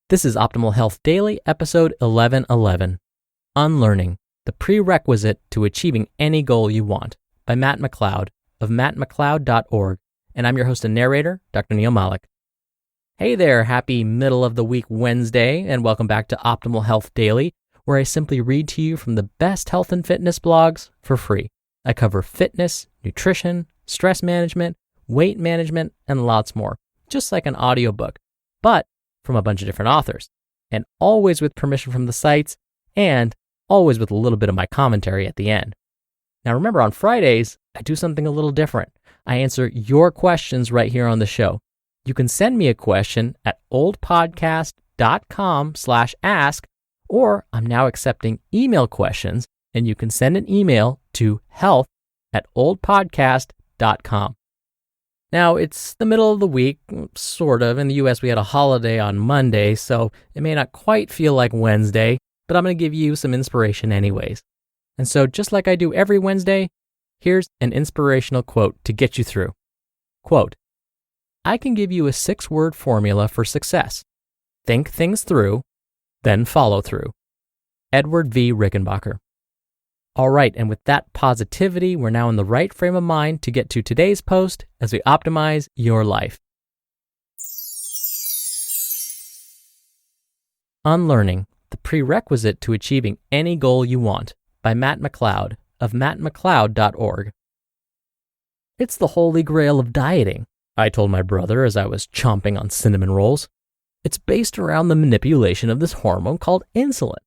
This is Optimal Health Daily, episode 1111, Unlearning, the Prerequisite to Achieving Any Goal You Want, by Matt McLeod of mattmcleod.org, and I'm your host and narrator, Dr. Neil Malik. Hey there, happy middle of the week Wednesday, and welcome back to Optimal Health Daily, where I simply read to you from the best health and fitness blogs for free. I cover fitness, nutrition, stress management, weight management, and lots more, just like an audiobook, but from a bunch of different authors, and always with permission from the sites, and always with a little bit of my commentary at the end. Now remember, on Fridays, I do something a little different. I answer your questions right here on the show. You can send me a question at oldpodcast.com/ask, or I'm now accepting email questions, and you can send an email to health@oldpodcast.com. Now, it's the middle of the week, sort of. In the US, we had a holiday on Monday, so it may not quite feel like Wednesday, but I'm going to give you some inspiration anyways. And so, just like I do every Wednesday, here's an inspirational quote to get you through. Quote, "I can give you a 6-word formula for success. Think things through, then follow through." Edward V. Rickenbacker. All right, and with that positivity, we're now in the right frame of mind to get to today's post as we optimize your life. Unlearning, the Prerequisite to Achieving Any Goal You Want, by Matt McLeod of mattmcleod.org. It's the holy grail of dieting, I told my brother as I was chomping on cinnamon rolls. It's based around the manipulation of this hormone called insulin.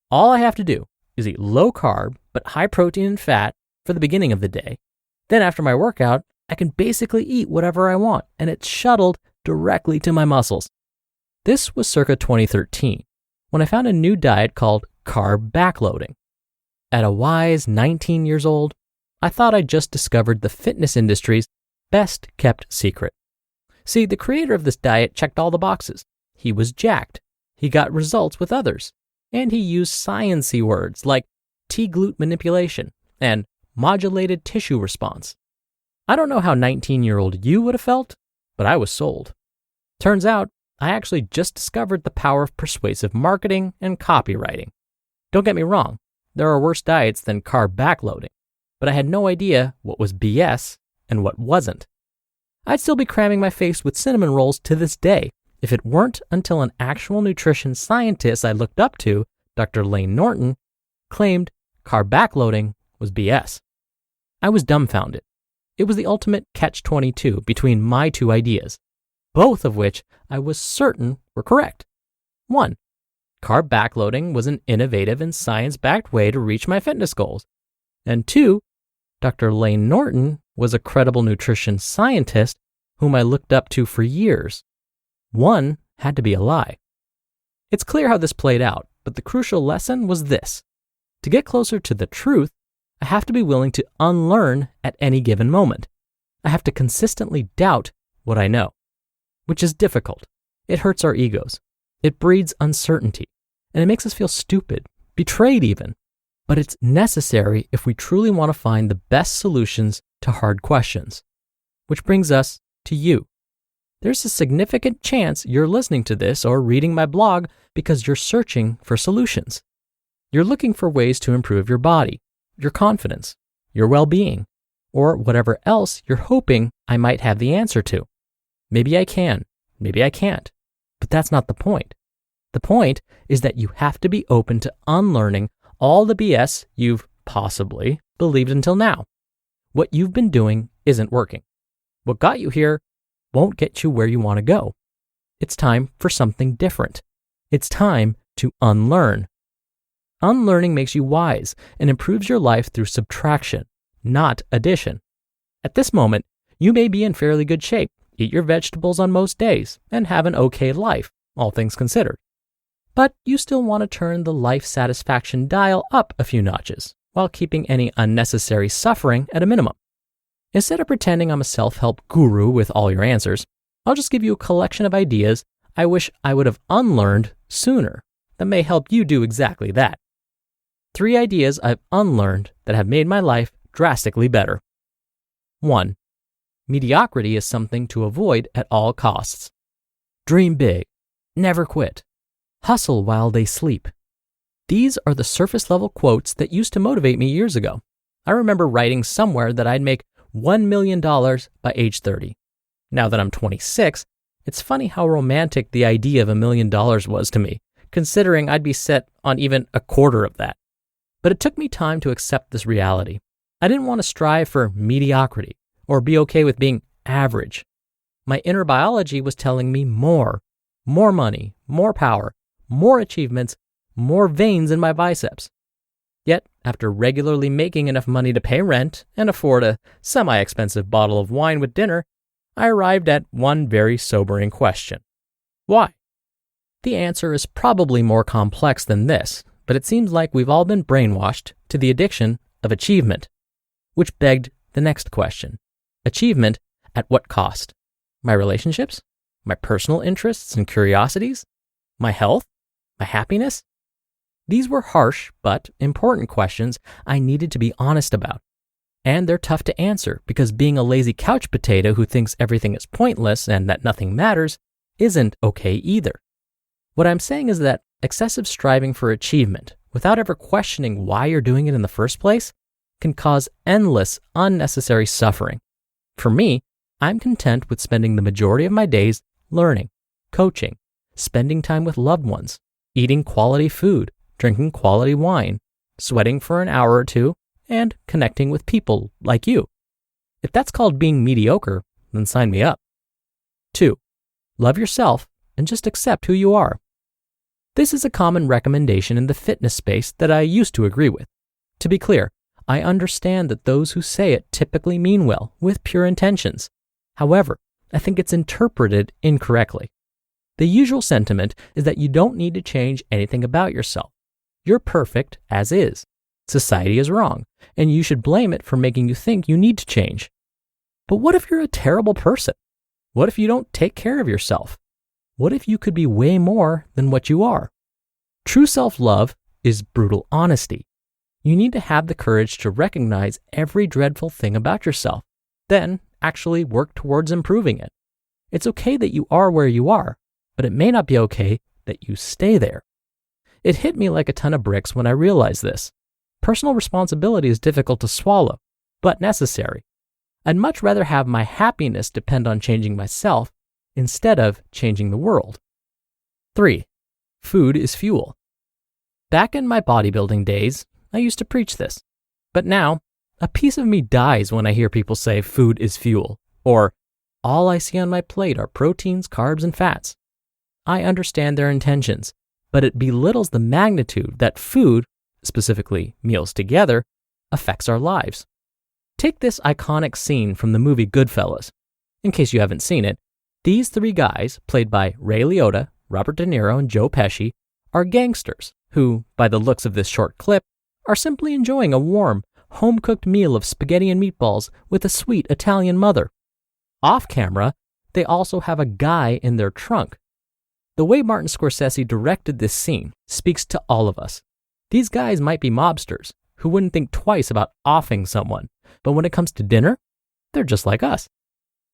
All I have to do is eat low carb, but high protein and fat for the beginning of the day. Then after my workout, I can basically eat whatever I want, and it's shuttled directly to my muscles. This was circa 2013, when I found a new diet called carb backloading. At a wise 19 years old, I thought I'd just discovered the fitness industry's best kept secret. See, the creator of this diet checked all the boxes. He was jacked. He got results with others. And he used science-y words like T-glute manipulation and modulated tissue response. I don't know how 19-year-old you would have felt, but I was sold. Turns out, I actually just discovered the power of persuasive marketing and copywriting. Don't get me wrong, there are worse diets than carb backloading, but I had no idea what was BS and what wasn't. I'd still be cramming my face with cinnamon rolls to this day if it weren't until an actual nutrition scientist I looked up to, Dr. Layne Norton, claimed carb backloading was BS. I was dumbfounded. It was the ultimate catch-22 between my two ideas, both of which I was certain were correct. 1. Carb backloading was an innovative and science-backed way to reach my fitness goals. And 2. Dr. Layne Norton was a credible nutrition scientist whom I looked up to for years. One had to be a lie. It's clear how this played out, but the crucial lesson was this. To get closer to the truth, I have to be willing to unlearn at any given moment. I have to consistently doubt what I know, which is difficult. It hurts our egos. It breeds uncertainty, and it makes us feel stupid, betrayed even. But it's necessary if we truly want to find the best solutions to hard questions. Which brings us to you. There's a significant chance you're listening to this or reading my blog because you're searching for solutions. You're looking for ways to improve your body, your confidence, your well-being, or whatever else you're hoping I might have the answer to. Maybe I can, maybe I can't, but that's not the point. The point is that you have to be open to unlearning all the BS you've possibly believed until now. What you've been doing isn't working. What got you here won't get you where you want to go. It's time for something different. It's time to unlearn. Unlearning makes you wise and improves your life through subtraction, not addition. At this moment, you may be in fairly good shape, eat your vegetables on most days, and have an okay life, all things considered. But you still want to turn the life satisfaction dial up a few notches, while keeping any unnecessary suffering at a minimum. Instead of pretending I'm a self-help guru with all your answers, I'll just give you a collection of ideas I wish I would have unlearned sooner that may help you do exactly that. 3 ideas I've unlearned that have made my life drastically better. 1. Mediocrity is something to avoid at all costs. Dream big. Never quit. hustle while they sleep. These are the surface level quotes that used to motivate me years ago. I remember writing somewhere that I'd make $1 million by age 30. Now that I'm 26, it's funny how romantic the idea of $1 million was to me, considering I'd be set on even a quarter of that. But it took me time to accept this reality. I didn't want to strive for mediocrity or be okay with being average. My inner biology was telling me more money, more power, more achievements, more veins in my biceps. Yet, after regularly making enough money to pay rent and afford a semi-expensive bottle of wine with dinner, I arrived at one very sobering question. Why? The answer is probably more complex than this, but it seems like we've all been brainwashed to the addiction of achievement, which begged the next question. Achievement at what cost? My relationships? My personal interests and curiosities? My health? My happiness? These were harsh but important questions I needed to be honest about. And they're tough to answer because being a lazy couch potato who thinks everything is pointless and that nothing matters isn't okay either. What I'm saying is that excessive striving for achievement without ever questioning why you're doing it in the first place can cause endless unnecessary suffering. For me, I'm content with spending the majority of my days learning, coaching, spending time with loved ones, eating quality food, drinking quality wine, sweating for an hour or two, and connecting with people like you. If that's called being mediocre, then sign me up. 2. Love yourself and just accept who you are. This is a common recommendation in the fitness space that I used to agree with. To be clear, I understand that those who say it typically mean well, with pure intentions. However, I think it's interpreted incorrectly. The usual sentiment is that you don't need to change anything about yourself. You're perfect as is. Society is wrong, and you should blame it for making you think you need to change. But what if you're a terrible person? What if you don't take care of yourself? What if you could be way more than what you are? True self-love is brutal honesty. You need to have the courage to recognize every dreadful thing about yourself, then actually work towards improving it. It's okay that you are where you are, but it may not be okay that you stay there. It hit me like a ton of bricks when I realized this. Personal responsibility is difficult to swallow, but necessary. I'd much rather have my happiness depend on changing myself instead of changing the world. 3. Food is fuel. Back in my bodybuilding days, I used to preach this. But now, a piece of me dies when I hear people say food is fuel, or all I see on my plate are proteins, carbs, and fats. I understand their intentions, but it belittles the magnitude that food, specifically meals together, affects our lives. Take this iconic scene from the movie Goodfellas. In case you haven't seen it, these 3 guys, played by Ray Liotta, Robert De Niro, and Joe Pesci, are gangsters who, by the looks of this short clip, are simply enjoying a warm, home-cooked meal of spaghetti and meatballs with a sweet Italian mother. Off camera, they also have a guy in their trunk. The way Martin Scorsese directed this scene speaks to all of us. These guys might be mobsters who wouldn't think twice about offing someone, but when it comes to dinner, they're just like us.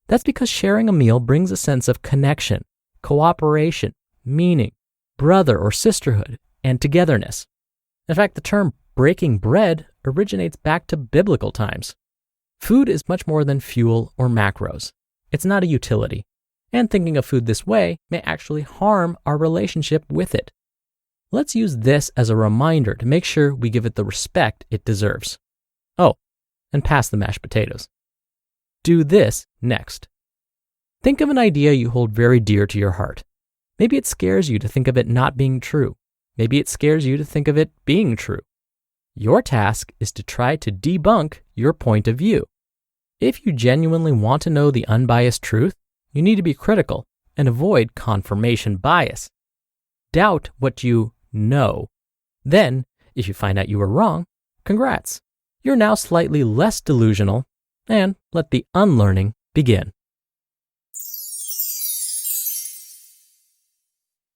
That's because sharing a meal brings a sense of connection, cooperation, meaning, brother or sisterhood, and togetherness. In fact, the term breaking bread originates back to biblical times. Food is much more than fuel or macros. It's not a utility. And thinking of food this way may actually harm our relationship with it. Let's use this as a reminder to make sure we give it the respect it deserves. Oh, and pass the mashed potatoes. Do this next. Think of an idea you hold very dear to your heart. Maybe it scares you to think of it not being true. Maybe it scares you to think of it being true. Your task is to try to debunk your point of view. If you genuinely want to know the unbiased truth, you need to be critical and avoid confirmation bias. Doubt what you know. Then, if you find out you were wrong, congrats. You're now slightly less delusional, and let the unlearning begin.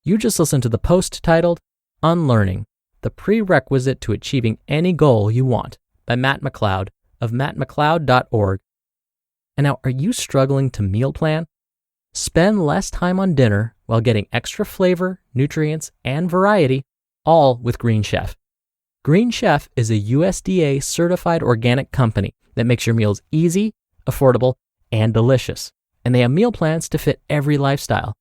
You just listened to the post titled Unlearning, the Prerequisite to Achieving Any Goal You Want by Matt McLeod of mattmcleod.org. And now, are you struggling to meal plan? Spend less time on dinner while getting extra flavor, nutrients, and variety, all with Green Chef. Green Chef is a USDA certified organic company that makes your meals easy, affordable, and delicious. And they have meal plans to fit every lifestyle.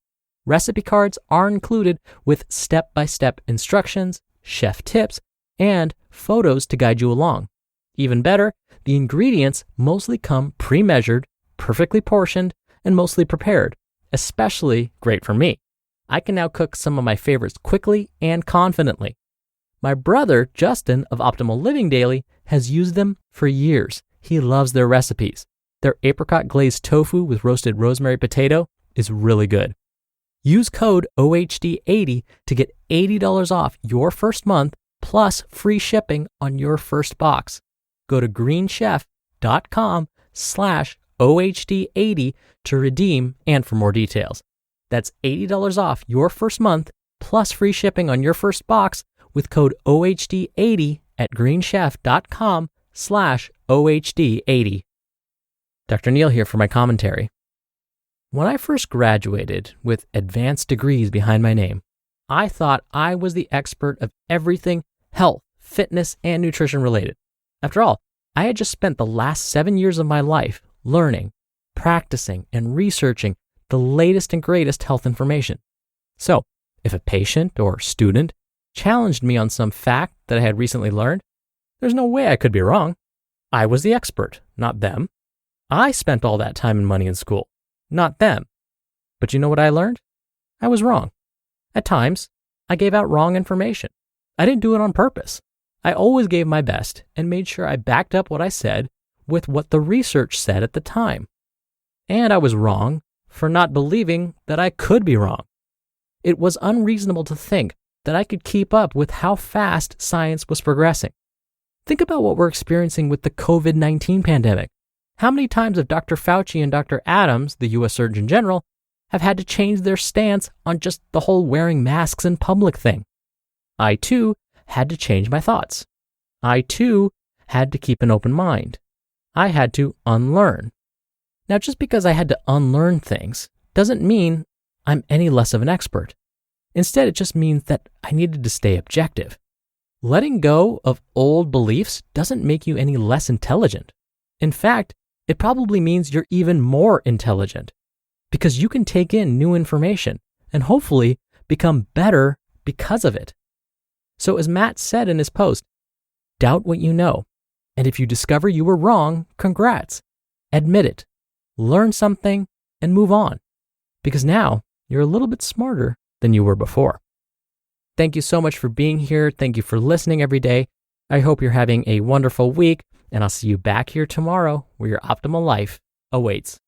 Recipe cards are included with step-by-step instructions, chef tips, and photos to guide you along. Even better, the ingredients mostly come pre-measured, perfectly portioned, and mostly prepared, especially great for me. I can now cook some of my favorites quickly and confidently. My brother, Justin, of Optimal Living Daily, has used them for years. He loves their recipes. Their apricot glazed tofu with roasted rosemary potato is really good. Use code OHD80 to get $80 off your first month plus free shipping on your first box. Go to greenchef.com/OHD80 to redeem and for more details. That's $80 off your first month plus free shipping on your first box with code OHD80 at greenchef.com/OHD80. Dr. Neil here for my commentary. When I first graduated with advanced degrees behind my name, I thought I was the expert of everything health, fitness, and nutrition related. After all, I had just spent the last 7 years of my life learning, practicing, and researching the latest and greatest health information. So, if a patient or student challenged me on some fact that I had recently learned, there's no way I could be wrong. I was the expert, not them. I spent all that time and money in school, not them. But you know what I learned? I was wrong. At times, I gave out wrong information. I didn't do it on purpose. I always gave my best and made sure I backed up what I said with what the research said at the time. And I was wrong for not believing that I could be wrong. It was unreasonable to think that I could keep up with how fast science was progressing. Think about what we're experiencing with the COVID-19 pandemic. How many times have Dr. Fauci and Dr. Adams, the U.S. Surgeon General, have had to change their stance on just the whole wearing masks in public thing? I, too, had to change my thoughts. I, too, had to keep an open mind. I had to unlearn. Now, just because I had to unlearn things doesn't mean I'm any less of an expert. Instead, it just means that I needed to stay objective. Letting go of old beliefs doesn't make you any less intelligent. In fact, it probably means you're even more intelligent because you can take in new information and hopefully become better because of it. So as Matt said in his post, doubt what you know. And if you discover you were wrong, congrats. Admit it. Learn something and move on. Because now you're a little bit smarter than you were before. Thank you so much for being here. Thank you for listening every day. I hope you're having a wonderful week, and I'll see you back here tomorrow where your optimal life awaits.